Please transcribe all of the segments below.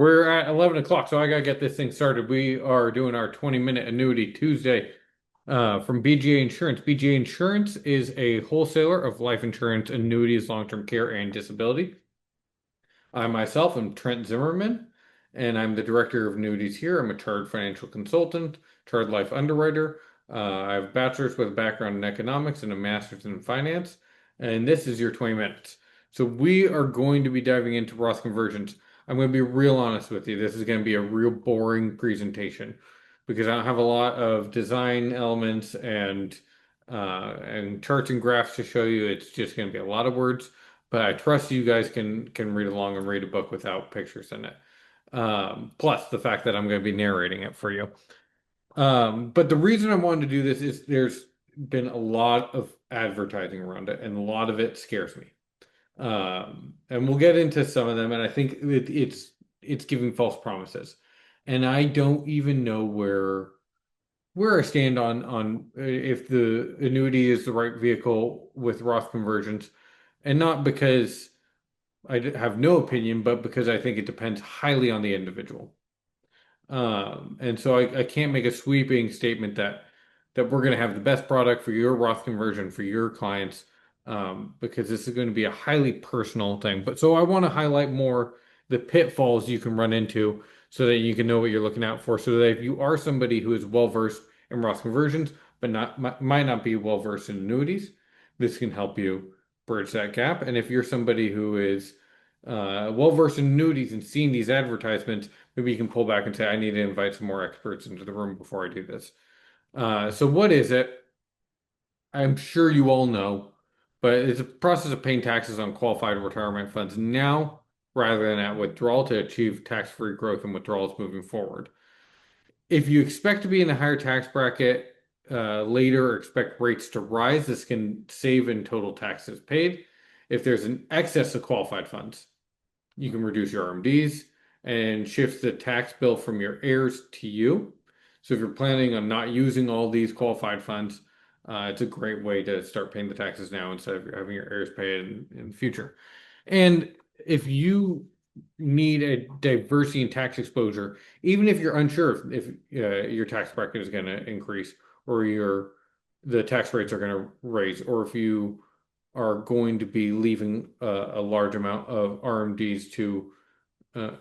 We're at 11 o'clock, so I gotta get this thing started. We are doing our 20-minute annuity Tuesday from BGA Insurance. BGA Insurance is a wholesaler of life insurance, annuities, long-term care, and disability. I myself am Trent Zimmermann, and I'm the director of annuities here. I'm a chartered financial consultant, chartered life underwriter. I have a bachelor's with a background in economics and a master's in finance. And this is your 20 minutes. So we are going to be diving into Roth conversions. I'm going to be real honest with you. This is going to be a real boring presentation because I don't have a lot of design elements and charts and graphs to show you. It's just going to be a lot of words, but I trust you guys can read along and read a book without pictures in it. Plus the fact that I'm going to be narrating it for you. But the reason I wanted to do this is there's been a lot of advertising around it, and a lot of it scares me. And we'll get into some of them, and I think it's giving false promises. And I don't even know where I stand on if the annuity is the right vehicle with Roth conversions, and not because have no opinion, but because I think it depends highly on the individual. And so I can't make a sweeping statement that we're going to have the best product for your Roth conversion for your clients, because this is going to be a highly personal thing. But so I want to highlight more the pitfalls you can run into so that you can know what you're looking out for. So that if you are somebody who is well versed in Roth conversions, but might not be well versed in annuities, this can help you bridge that gap. And if you're somebody who is well versed in annuities and seeing these advertisements, maybe you can pull back and say, I need to invite some more experts into the room before I do this. So what is it? I'm sure you all know, but it's a process of paying taxes on qualified retirement funds now rather than at withdrawal to achieve tax-free growth and withdrawals moving forward. If you expect to be in a higher tax bracket later or expect rates to rise, this can save in total taxes paid. If there's an excess of qualified funds, you can reduce your RMDs and shift the tax bill from your heirs to you. So if you're planning on not using all these qualified funds, it's a great way to start paying the taxes now instead of having your heirs pay it in the future. And if you need a diversity in tax exposure, even if you're unsure if your tax bracket is going to increase or the tax rates are going to raise, or if you are going to be leaving a large amount of RMDs to,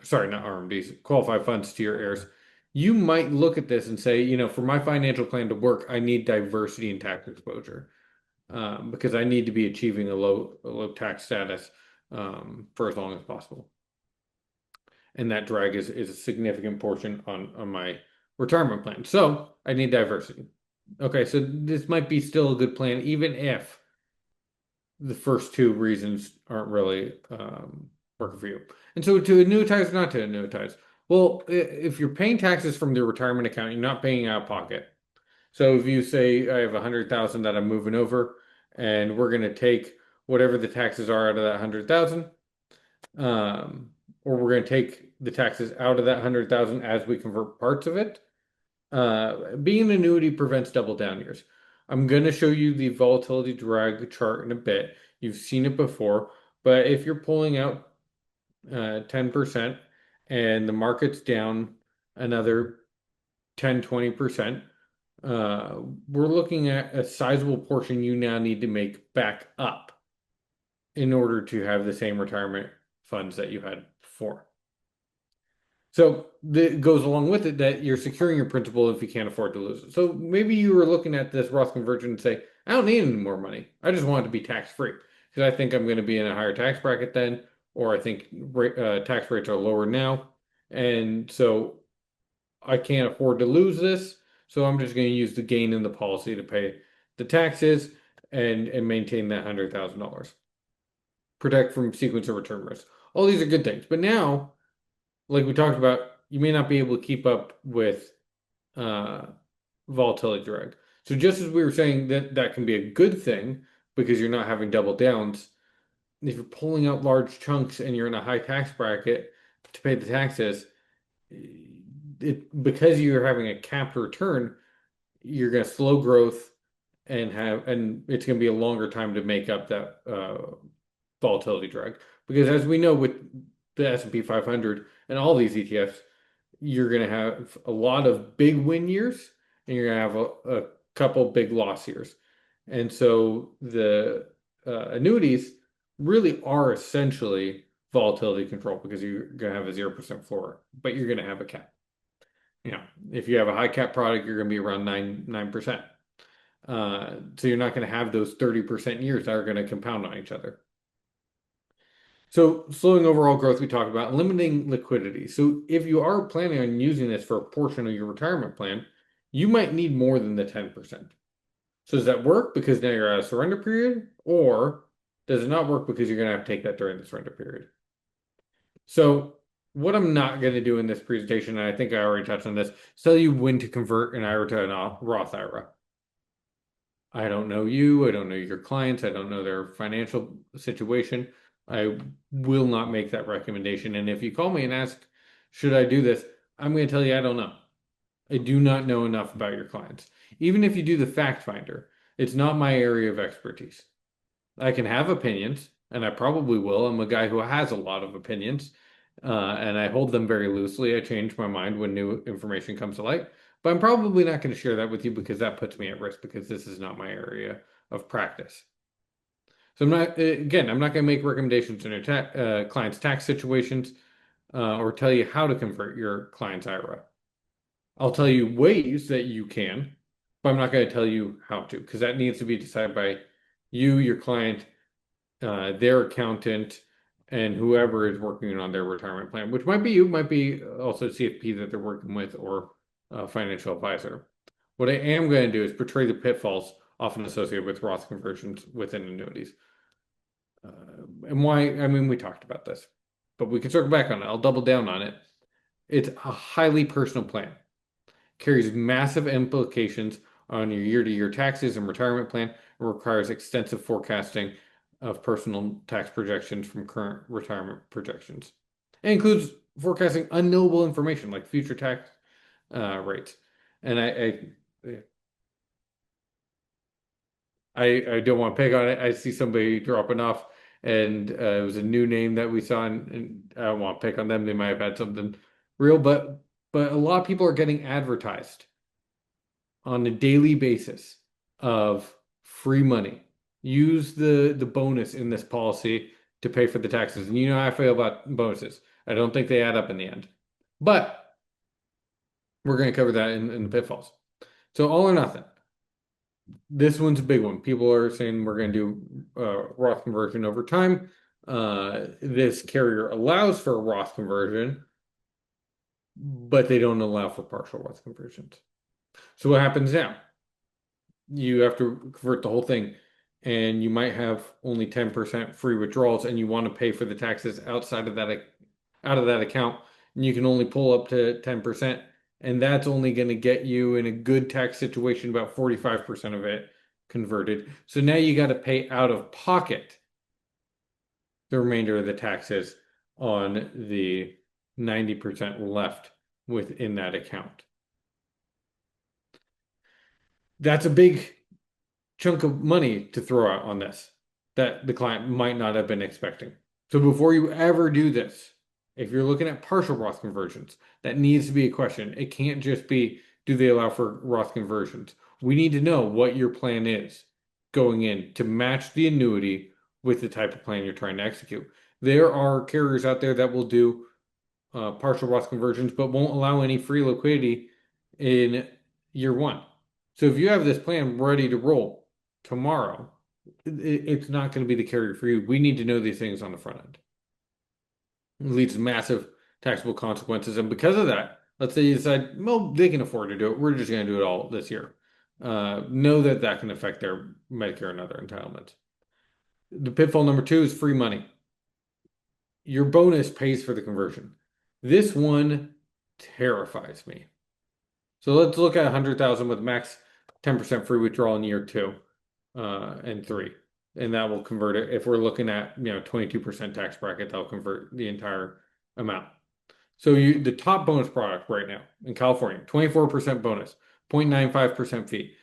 sorry, not RMDs, qualified funds to your heirs, you might look at this and say, for my financial plan to work, I need diversity in tax exposure, because I need to be achieving a low tax status for as long as possible. And that drag is a significant portion on my retirement plan. So I need diversity. Okay, so this might be still a good plan, even if the first two reasons aren't really working for you. And so to annuitize, not to annuitize. Well, if you're paying taxes from the retirement account, you're not paying out of pocket. So if you say I have 100,000 that I'm moving over, and we're going to take whatever the taxes are out of that 100,000, or we're going to take the taxes out of that 100,000 as we convert parts of it. Being an annuity prevents double down years. I'm going to show you the volatility drag chart in a bit. You've seen it before, but if you're pulling out 10% and the market's down another 10, 20%, we're looking at a sizable portion you now need to make back up in order to have the same retirement funds that you had before. So it goes along with it that you're securing your principal if you can't afford to lose it. So maybe you were looking at this Roth conversion and say, I don't need any more money. I just want it to be tax free because I think I'm going to be in a higher tax bracket then, or I think tax rates are lower now. And so I can't afford to lose this. So I'm just going to use the gain in the policy to pay the taxes and maintain that $100,000. Protect from sequence of return risk. All these are good things. But now, like we talked about, you may not be able to keep up with uh, volatility drag. So just as we were saying that can be a good thing because you're not having double downs, if you're pulling out large chunks and you're in a high tax bracket to pay the taxes, because you're having a capped return, you're going to slow growth and it's going to be a longer time to make up that volatility drag. Because as we know with the S&P 500, and all these ETFs, you're going to have a lot of big win years and you're going to have a couple big loss years. And so the annuities really are essentially volatility control because you're going to have a 0% floor, but you're going to have a cap. You know, if you have a high cap product, you're going to be around 9%. So you're not going to have those 30% years that are going to compound on each other. So slowing overall growth, we talked about limiting liquidity. So if you are planning on using this for a portion of your retirement plan, you might need more than the 10%. So does that work because now you're at a surrender period, or does it not work because you're going to have to take that during the surrender period? So what I'm not going to do in this presentation, and I think I already touched on this, is tell you when to convert an IRA to a Roth IRA. I don't know you. I don't know your clients. I don't know their financial situation. I will not make that recommendation. And if you call me and ask, should I do this? I'm going to tell you I don't know. I do not know enough about your clients. Even if you do the fact finder, it's not my area of expertise. I can have opinions, and I probably will. I'm a guy who has a lot of opinions, and I hold them very loosely. I change my mind when new information comes to light. But I'm probably not going to share that with you because that puts me at risk because this is not my area of practice. So I'm not, again, I'm not going to make recommendations in your client's tax situations or tell you how to convert your client's IRA. I'll tell you ways that you can, but I'm not going to tell you how to because that needs to be decided by you, your client, their accountant, and whoever is working on their retirement plan, which might be you, might be also CFP that they're working with or a financial advisor. What I am going to do is portray the pitfalls often associated with Roth conversions within annuities. And why, I mean, we talked about this, but we can circle back on it. I'll double down on it. It's a highly personal plan, carries massive implications on your year-to-year taxes and retirement plan, and requires extensive forecasting of personal tax projections from current retirement projections. It includes forecasting unknowable information like future tax rates. And I don't want to pick on it. I see somebody dropping off, and it was a new name that we saw, and I don't want to pick on them. They might have had something real, but a lot of people are getting advertised on a daily basis of free money. Use the bonus in this policy to pay for the taxes. And you know how I feel about bonuses. I don't think they add up in the end. But we're going to cover that in the pitfalls. So all or nothing. This one's a big one. People are saying we're going to do Roth conversion over time. This carrier allows for a Roth conversion, but they don't allow for partial Roth conversions. So what happens now? You have to convert the whole thing, and you might have only 10% free withdrawals, and you want to pay for the taxes outside of that out of that account, and you can only pull up to 10%, and that's only going to get you in a good tax situation about 45% of it converted. So now you got to pay out of pocket the remainder of the taxes on the 90% left within that account. That's a big chunk of money to throw out on this that the client might not have been expecting. So before you ever do this, if you're looking at partial Roth conversions, that needs to be a question. It can't just be, do they allow for Roth conversions? We need to know what your plan is going in to match the annuity with the type of plan you're trying to execute. There are carriers out there that will do partial Roth conversions, but won't allow any free liquidity in year one. So if you have this plan ready to roll tomorrow, it's not going to be the carrier for you. We need to know these things on the front end. It leads to massive taxable consequences. And because of that, let's say you decide, well, they can afford to do it. We're just going to do it all this year. Know that that can affect their Medicare and other entitlements. The pitfall number 2 is free money. Your bonus pays for the conversion. This one terrifies me. So let's look at 100,000 with max 10% free withdrawal in year 2 and 3. And that will convert it. If we're looking at 22% tax bracket, that'll convert the entire amount. So the top bonus product right now in California, 24% bonus, 0.95% fee,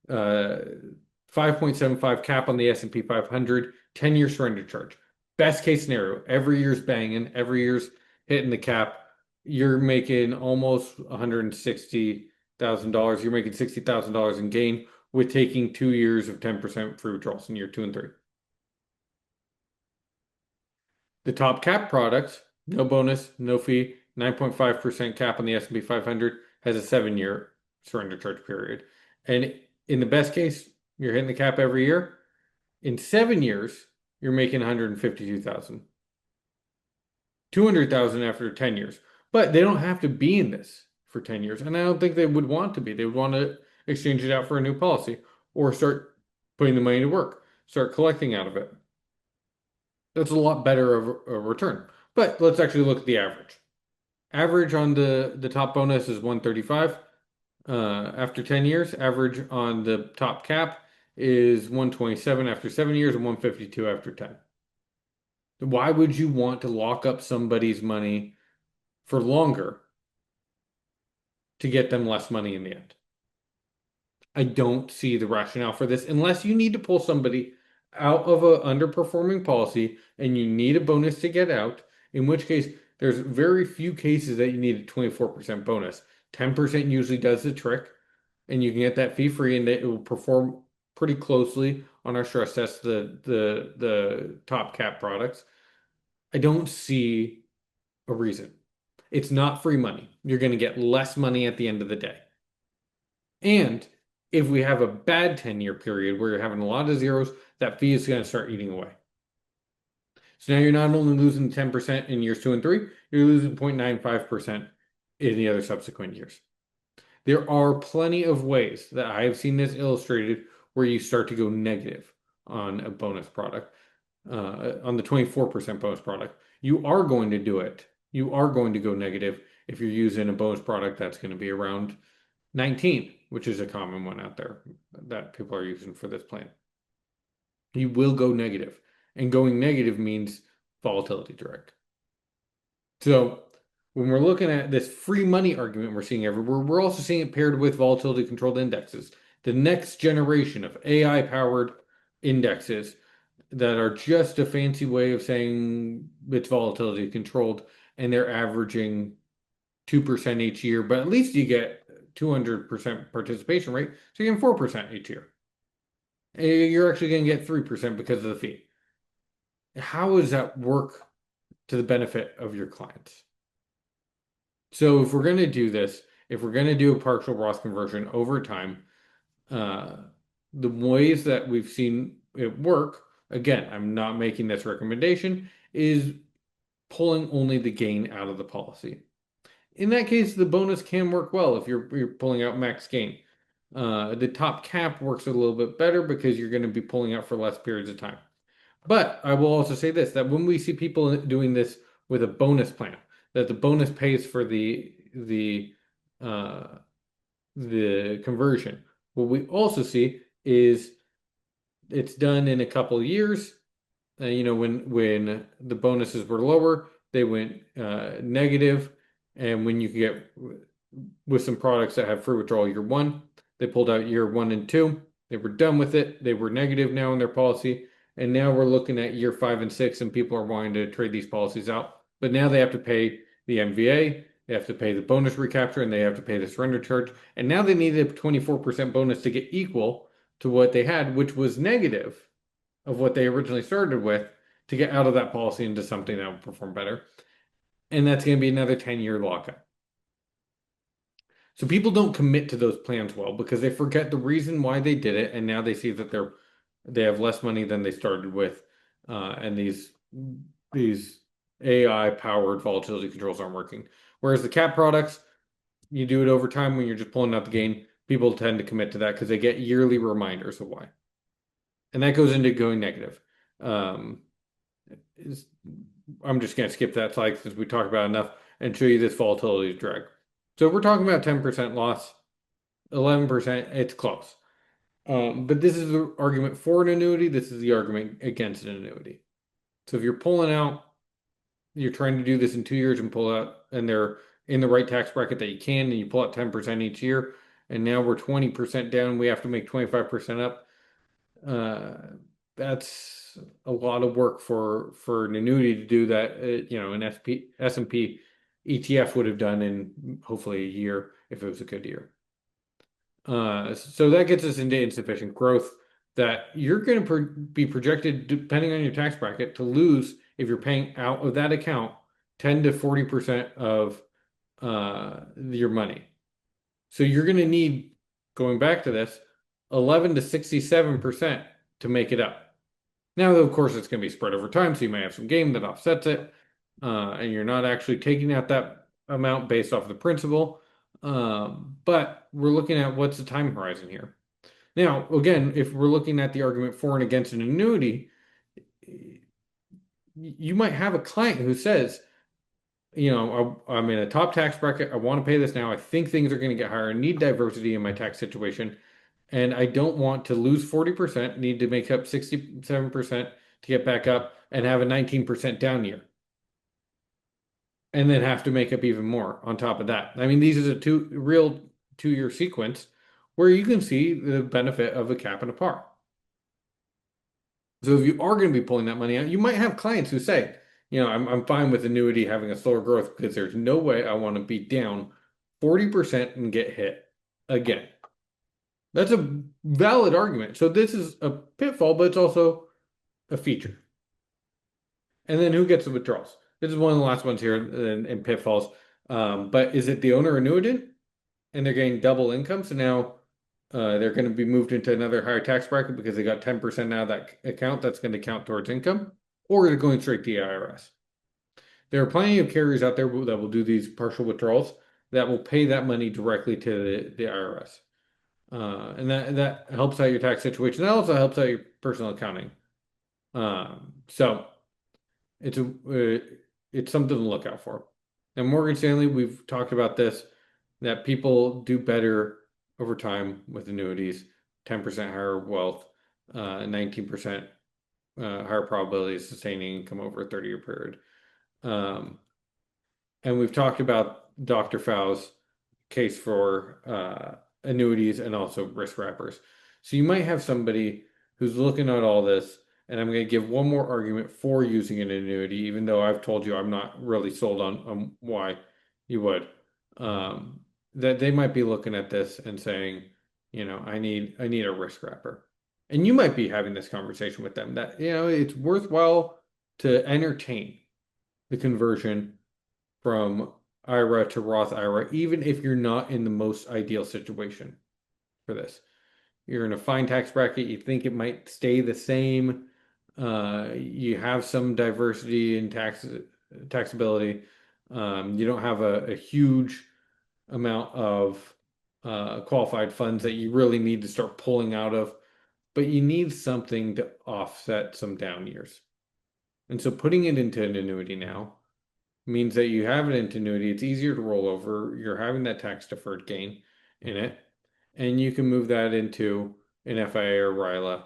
5.75 cap on the S&P 500, 10-year surrender charge. Best case scenario, every year's banging, every year's hitting the cap. you're making almost $160,000. You're making $60,000 in gain with taking 2 years of 10% free withdrawals in year two and three. The top cap products, no bonus, no fee, 9.5% cap on the S&P 500 has a 7-year surrender charge period. And in the best case, you're hitting the cap every year. In 7 years, you're making 152,000. 200,000 after 10 years. But they don't have to be in this for 10 years. And I don't think they would want to be. They would want to exchange it out for a new policy or start putting the money to work, start collecting out of it. That's a lot better of a return. But let's actually look at the average. Average on the top bonus is 135. After 10 years, average on the top cap is 127 after 7 years and 152 after 10. Why would you want to lock up somebody's money for longer to get them less money in the end? I don't see the rationale for this unless you need to pull somebody out of a underperforming policy and you need a bonus to get out, in which case there's very few cases that you need a 24% bonus. 10% usually does the trick, and you can get that fee free and it will perform pretty closely on our stress test, the top cap products. I don't see a reason. It's not free money. You're going to get less money at the end of the day. And if we have a bad 10-year period where you're having a lot of zeros, that fee is going to start eating away. So now you're not only losing 10% in years two and three, you're losing 0.95% in the other subsequent years. There are plenty of ways that I have seen this illustrated where you start to go negative on a bonus product, on the 24% bonus product. You are going to do it. You are going to go negative if you're using a bonus product that's going to be around 19, which is a common one out there that people are using for this plan. You will go negative, and going negative means volatility direct. So when we're looking at this free money argument we're seeing everywhere, we're also seeing it paired with volatility controlled indexes. The next generation of AI powered indexes that are just a fancy way of saying it's volatility controlled and they're averaging 2% each year, but at least you get 200% participation rate, so you're getting 4% each year. You're actually going to get 3% because of the fee. How does that work to the benefit of your clients? So if we're going to do this, if we're going to do a partial Roth conversion over time, the ways that we've seen it work, again, I'm not making this recommendation, is pulling only the gain out of the policy. In that case, the bonus can work well if you're pulling out max gain. The top cap works a little bit better because you're going to be pulling out for less periods of time. But I will also say this, that when we see people doing this with a bonus plan, that the bonus pays for uh, the conversion. What we also see is it's done in a couple of years. When the bonuses were lower, they went negative, and when you can get with some products that have free withdrawal year one, they pulled out year one and two. They were done with it. They were negative now in their policy. And now we're looking at year 5 and 6, and people are wanting to trade these policies out. But now they have to pay the MVA, they have to pay the bonus recapture, and they have to pay the surrender charge. And now they need a 24% bonus to get equal to what they had, which was negative of what they originally started with, to get out of that policy into something that will perform better. And that's going to be another 10-year lockup. So people don't commit to those plans well because they forget the reason why they did it, and now they see that they have less money than they started with, and these AI powered volatility controls aren't working. Whereas the cap products, you do it over time when you're just pulling out the gain. People tend to commit to that because they get yearly reminders of why, and that goes into going negative. I'm just going to skip that slide since we talked about enough and show you this volatility drag. So if we're talking about 10% loss, 11%, it's close. But this is the argument for an annuity. This is the argument against an annuity. So if you're pulling out, you're trying to do this in 2 years and pull out, and they're in the right tax bracket that you can, and you pull out 10% each year, and now we're 20% down, we have to make 25% up. That's a lot of work for an annuity to do that. An S&P ETF would have done in hopefully a year if it was a good year. So that gets us into insufficient growth that you're going to be projected, depending on your tax bracket, to lose if you're paying out of that account 10 to 40% of your money. So you're going to need, going back to this, 11 to 67% to make it up. Now, of course, it's going to be spread over time, so you might have some gain that offsets it, and you're not actually taking out that amount based off the principal. But we're looking at what's the time horizon here. Now, again, if we're looking at the argument for and against an annuity, you might have a client who says, I'm in a top tax bracket. I want to pay this now. I think things are going to get higher. I need diversity in my tax situation. And I don't want to lose 40%, need to make up 67% to get back up and have a 19% down year. And then have to make up even more on top of that. I mean, these are the real 2-year sequence where you can see the benefit of a cap and a par. So if you are going to be pulling that money out, you might have clients who say, I'm fine with annuity having a slower growth because there's no way I want to be down 40% and get hit again. That's a valid argument. So this is a pitfall, but it's also a feature. And then who gets the withdrawals? This is one of the last ones here in pitfalls. But is it the owner annuitant? And they're getting double income. So now they're going to be moved into another higher tax bracket because they got 10% out of that account that's going to count towards income, or they're going straight to the IRS. There are plenty of carriers out there that will do these partial withdrawals that will pay that money directly to the IRS. And that helps out your tax situation. That also helps out your personal accounting. So it's something to look out for. And Morgan Stanley, we've talked about this, that people do better over time with annuities, 10% higher wealth, 19% higher probability of sustaining income over a 30-year period. And we've talked about Dr. Fow's case for annuities and also risk wrappers. So you might have somebody who's looking at all this, and I'm going to give one more argument for using an annuity, even though I've told you I'm not really sold on why you would. That they might be looking at this and saying, I need a risk wrapper. And you might be having this conversation with them that, it's worthwhile to entertain the conversion from IRA to Roth IRA, even if you're not in the most ideal situation for this. You're in a fine tax bracket, you think it might stay the same. You have some diversity in taxability. You don't have a huge amount of qualified funds that you really need to start pulling out of, but you need something to offset some down years. And so putting it into an annuity now means that you have it into annuity. It's easier to roll over. You're having that tax deferred gain in it, and you can move that into an FIA or RILA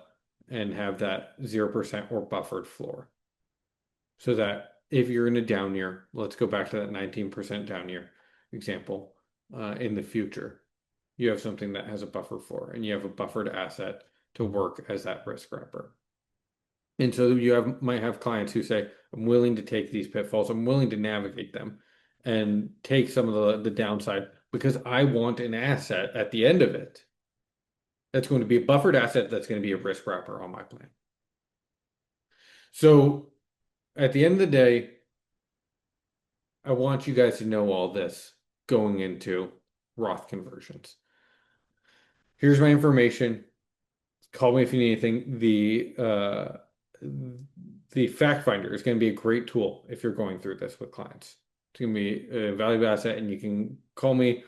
and have that 0% or buffered floor. So that if you're in a down year, let's go back to that 19% down year example, in the future, you have something that has a buffer floor and you have a buffered asset to work as that risk wrapper. And so you might have clients who say, I'm willing to take these pitfalls, I'm willing to navigate them and take some of the downside because I want an asset at the end of it that's going to be a buffered asset that's going to be a risk wrapper on my plan. So at the end of the day, I want you guys to know all this going into Roth conversions. Here's my information. Call me if you need anything. The fact finder is going to be a great tool if you're going through this with clients. It's going to be a valuable asset, and you can call me,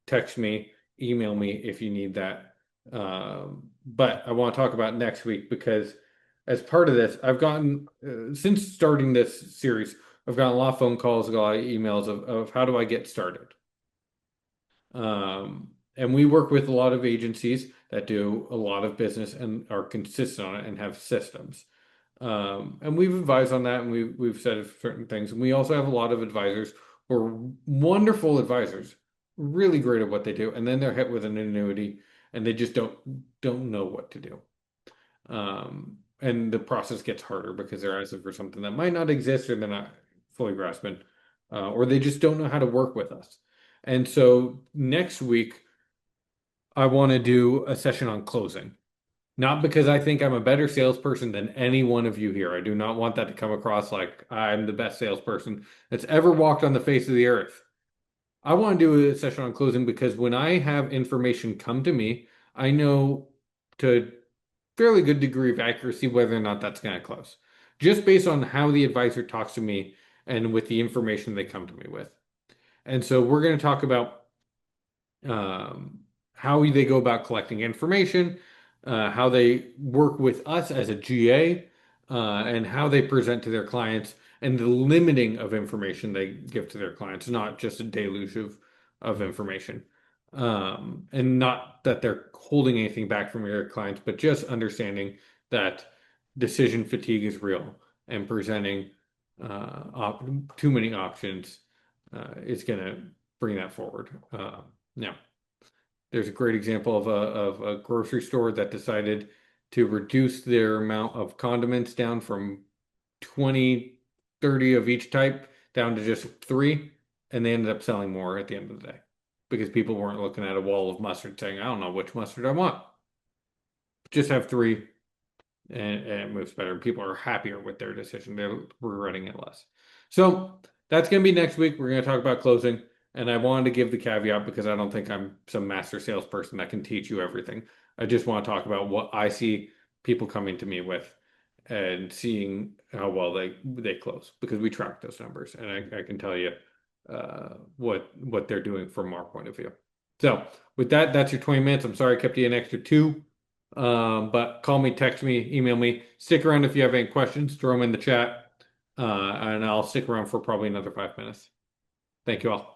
text me, email me if you need that. But I want to talk about next week because as part of this, I've gotten, since starting this series, I've gotten a lot of phone calls, a lot of emails of how do I get started? And we work with a lot of agencies that do a lot of business and are consistent on it and have systems. And we've advised on that, and we've said certain things. And we also have a lot of advisors who are wonderful advisors, really great at what they do, and then they're hit with an annuity, and they just don't know what to do. And the process gets harder because they're asking for something that might not exist or they're not fully grasping. or they just don't know how to work with us. And so next week, I want to do a session on closing. Not because I think I'm a better salesperson than any one of you here. I do not want that to come across like I'm the best salesperson that's ever walked on the face of the earth. I want to do a session on closing because when I have information come to me, I know to a fairly good degree of accuracy whether or not that's going to close, just based on how the advisor talks to me and with the information they come to me with. And so we're going to talk about how they go about collecting information, how they work with us as a GA, and how they present to their clients, and the limiting of information they give to their clients, not just a deluge of information. And not that they're holding anything back from their clients, but just understanding that decision fatigue is real and presenting too many options is going to bring that forward. Now, there's a great example of a grocery store that decided to reduce their amount of condiments down from 20, 30 of each type down to just three, and they ended up selling more at the end of the day because people weren't looking at a wall of mustard saying, I don't know which mustard I want. Just have three and it moves better. People are happier with their decision. They're regretting it less. So that's going to be next week. We're going to talk about closing. And I wanted to give the caveat because I don't think I'm some master salesperson that can teach you everything. I just want to talk about what I see people coming to me with and seeing how well they close because we track those numbers and I can tell you what they're doing from our point of view. So with that, that's your 20 minutes. I'm sorry I kept you an extra two. But call me, text me, email me. Stick around if you have any questions, throw them in the chat. And I'll stick around for probably another 5 minutes. Thank you all.